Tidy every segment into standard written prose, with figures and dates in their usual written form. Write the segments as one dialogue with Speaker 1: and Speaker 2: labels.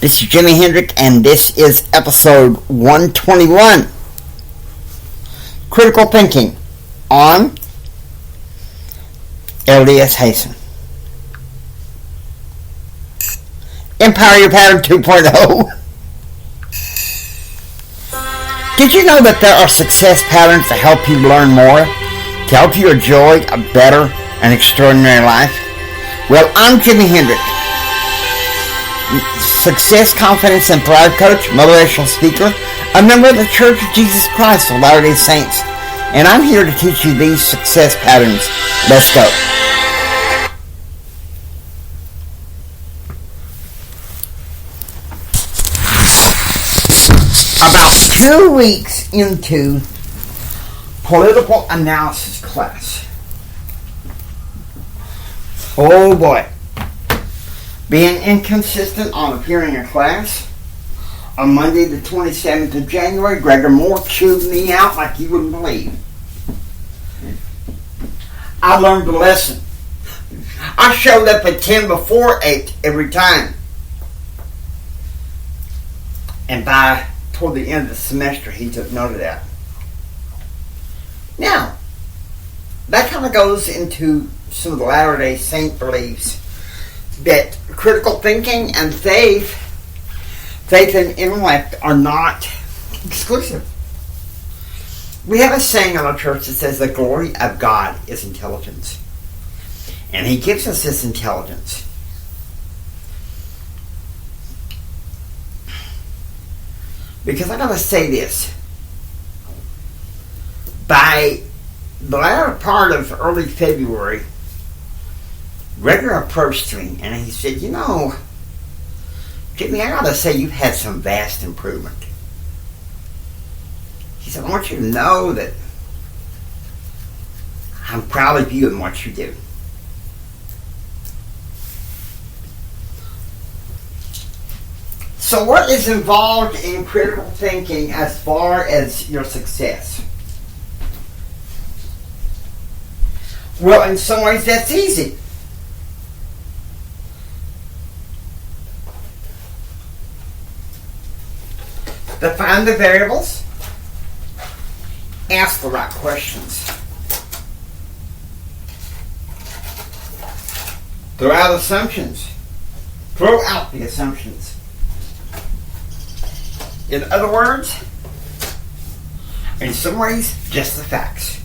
Speaker 1: This is Jimi Hendrix, and this is episode 121. Critical Thinking on LDS Hasten. Empower Your Pattern 2.0. Did you know that there are success patterns to help you learn more? To help you enjoy a better and extraordinary life? Well, I'm Jimi Hendrix, success, confidence, and thrive coach, motivational speaker, a member of the Church of Jesus Christ of Latter-day Saints, and I'm here to teach you these success patterns. Let's go. About 2 weeks into political analysis class. Oh boy. Being inconsistent on appearing in class. On Monday the 27th of January, Gregor Moore chewed me out like you wouldn't believe. I learned the lesson. I showed up at 10 before 8 every time. And toward the end of the semester, he took note of that. Now, that kind of goes into some of the Latter-day Saint beliefs that critical thinking and faith and intellect are not exclusive. We have a saying in our church that says the glory of God is intelligence. And He gives us this intelligence. Because I gotta say this. By the latter part of early February, Gregor approached me and he said, you know, Jimmy, I gotta say you've had some vast improvement. He said, I want you to know that I'm proud of you and what you do. So what is involved in critical thinking as far as your success? Well, in some ways that's easy. Define the variables. Ask the right questions. Throw out assumptions. Throw out the assumptions. In other words, in some ways, just the facts.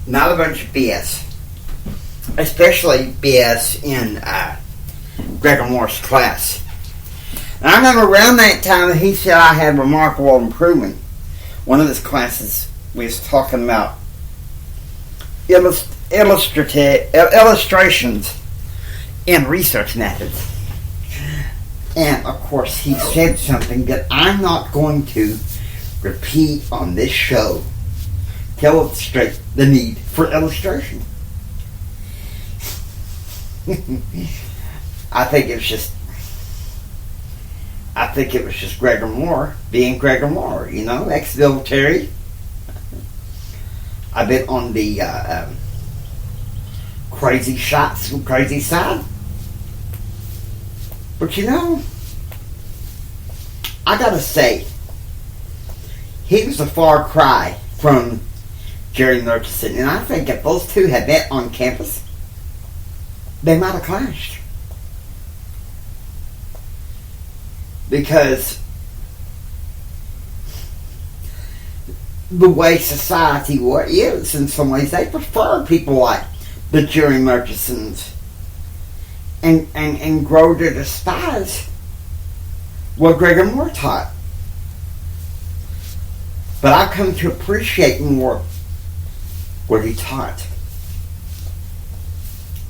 Speaker 1: Not a bunch of BS. Especially BS in Gregor Moore's class. And I remember around that time that he said I had remarkable improvement. One of his classes, we was talking about illustrations in research methods. And, of course, he said something that I'm not going to repeat on this show to illustrate the need for illustration. I think it was just Gregor Moore being Gregor Moore, you know, ex-military. I've been on the crazy shots from crazy side. But you know, I gotta say, he was a far cry from Jerry Murchison. And I think if those two had met on campus, they might have clashed. Because the way society is, in some ways, they prefer people like the Jerry Murchisons and grow to despise what Gregor Moore taught. But I've come to appreciate more what he taught.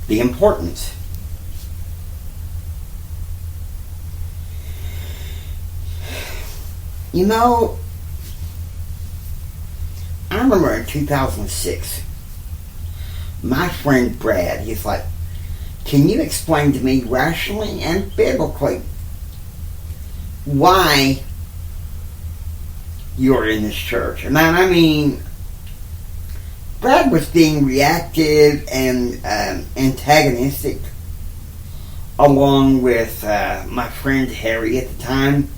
Speaker 1: The importance. You know, I remember in 2006, my friend Brad, he's like, can you explain to me rationally and biblically why you're in this church? And I mean, Brad was being reactive and antagonistic along with my friend Harry at the time,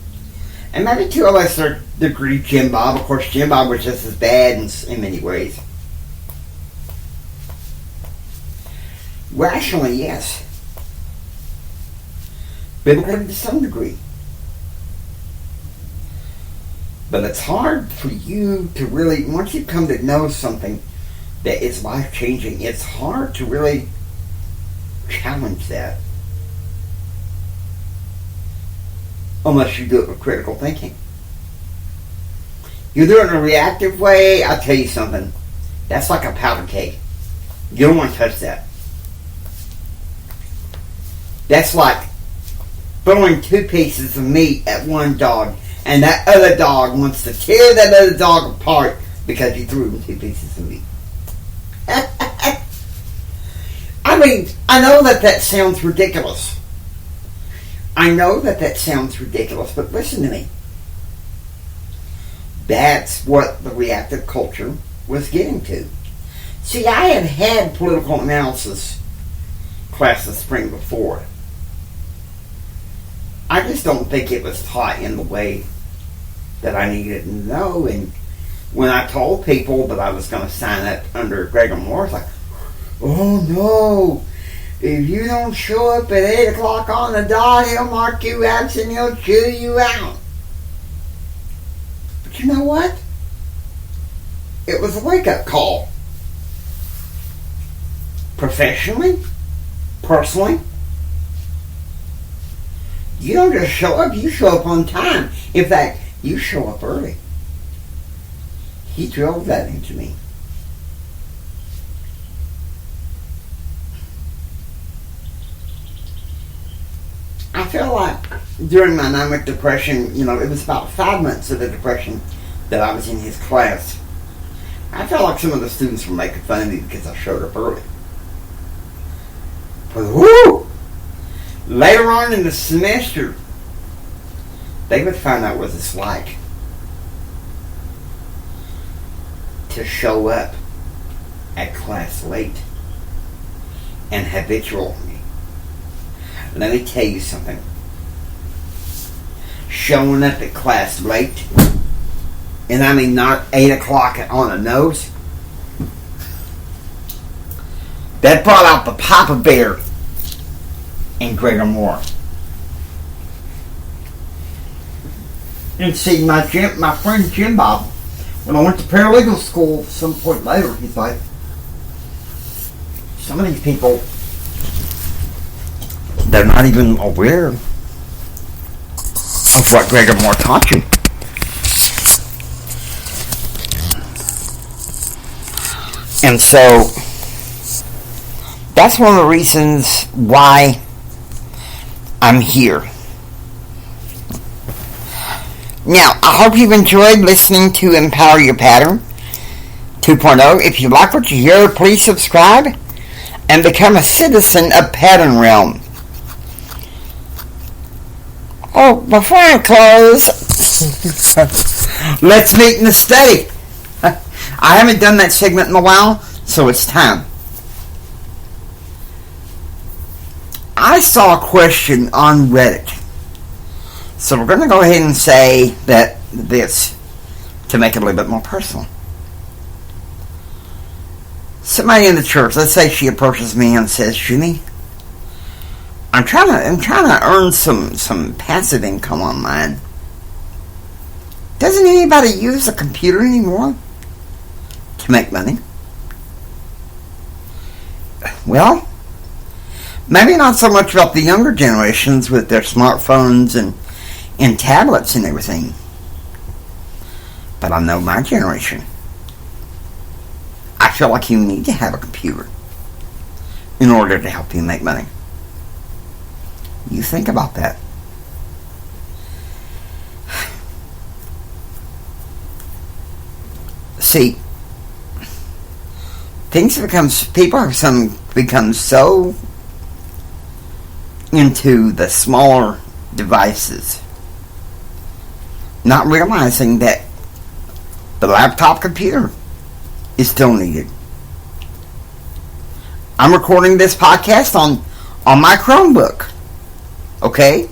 Speaker 1: and maybe to a lesser degree Jim Bob. Of course, Jim Bob was just as bad in many ways. Rationally, yes. Biblically, to some degree. But it's hard for you to really, once you come to know something that is life-changing, it's hard to really challenge that. Unless you do it with critical thinking. You do it in a reactive way, I'll tell you something. That's like a powder keg. You don't want to touch that. That's like throwing 2 pieces of meat at one dog, and that other dog wants to tear that other dog apart because you threw him 2 pieces of meat. I mean, I know that sounds ridiculous. I know that sounds ridiculous, but listen to me. That's what the reactive culture was getting to. See, I had political analysis class this spring before. I just don't think it was taught in the way that I needed to know. And when I told people that I was going to sign up under Gregor Moore, it's like, oh no, if you don't show up at 8 o'clock on the dot, he'll mark you out and he'll chew you out. But you know what? It was a wake-up call. Professionally, personally, you don't just show up, you show up on time. In fact, you show up early. He drilled that into me. I feel like during my Nomic depression, it was about 5 months of the depression that I was in his class. I felt like some of the students were making fun of me because I showed up early. But whoo! Later on in the semester, they would find out what it's like to show up at class late and habitual. Let me tell you something. Showing up at class late, and I mean not 8 o'clock on the nose, that brought out the Papa Bear in Gregor Moore. And see, my friend Jim Bob, when I went to paralegal school some point later, he's like, some of these people, they're not even aware of what Gregor Moore taught you. And so, that's one of the reasons why I'm here. Now, I hope you've enjoyed listening to Empower Your Pattern 2.0. If you like what you hear, please subscribe and become a citizen of Pattern Realm. Oh, before I close, let's meet in the study. I haven't done that segment in a while, so it's time. I saw a question on Reddit. So we're going to go ahead and say that this, to make it a little bit more personal. Somebody in the church, let's say she approaches me and says, Jimmy, I'm trying to earn some passive income online. Doesn't anybody use a computer anymore to make money? Well, maybe not so much about the younger generations with their smartphones and tablets and everything. But I know my generation. I feel like you need to have a computer in order to help you make money. You think about that. See, people have become so into the smaller devices, not realizing that the laptop computer is still needed. I'm recording this podcast on my Chromebook. Okay?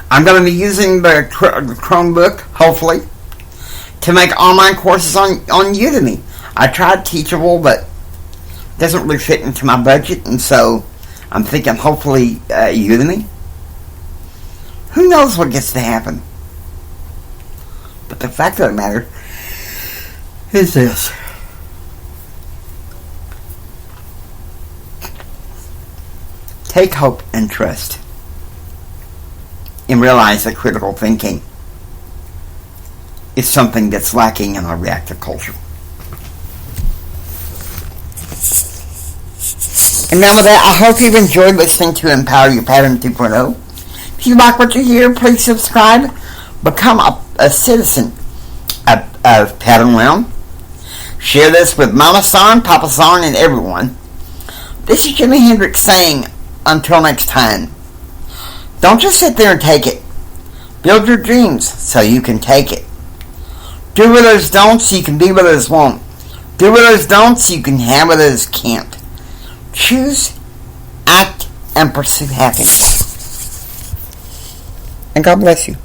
Speaker 1: I'm going to be using the Chromebook, hopefully, to make online courses on Udemy. I tried Teachable, but it doesn't really fit into my budget, and so I'm thinking hopefully Udemy. Who knows what gets to happen? But the fact of the matter is this. Take hope and trust. And realize that critical thinking is something that's lacking in our reactive culture. And now with that, I hope you've enjoyed listening to Empower Your Pattern 2.0. If you like what you hear, please subscribe. Become a citizen of Pattern Realm. Share this with Mama San, Papa San, and everyone. This is Jimi Hendrix saying, until next time, don't just sit there and take it. Build your dreams so you can take it. Do what others don't so you can be what others won't. Do what others don't so you can have what others can't. Choose, act, and pursue happiness. And God bless you.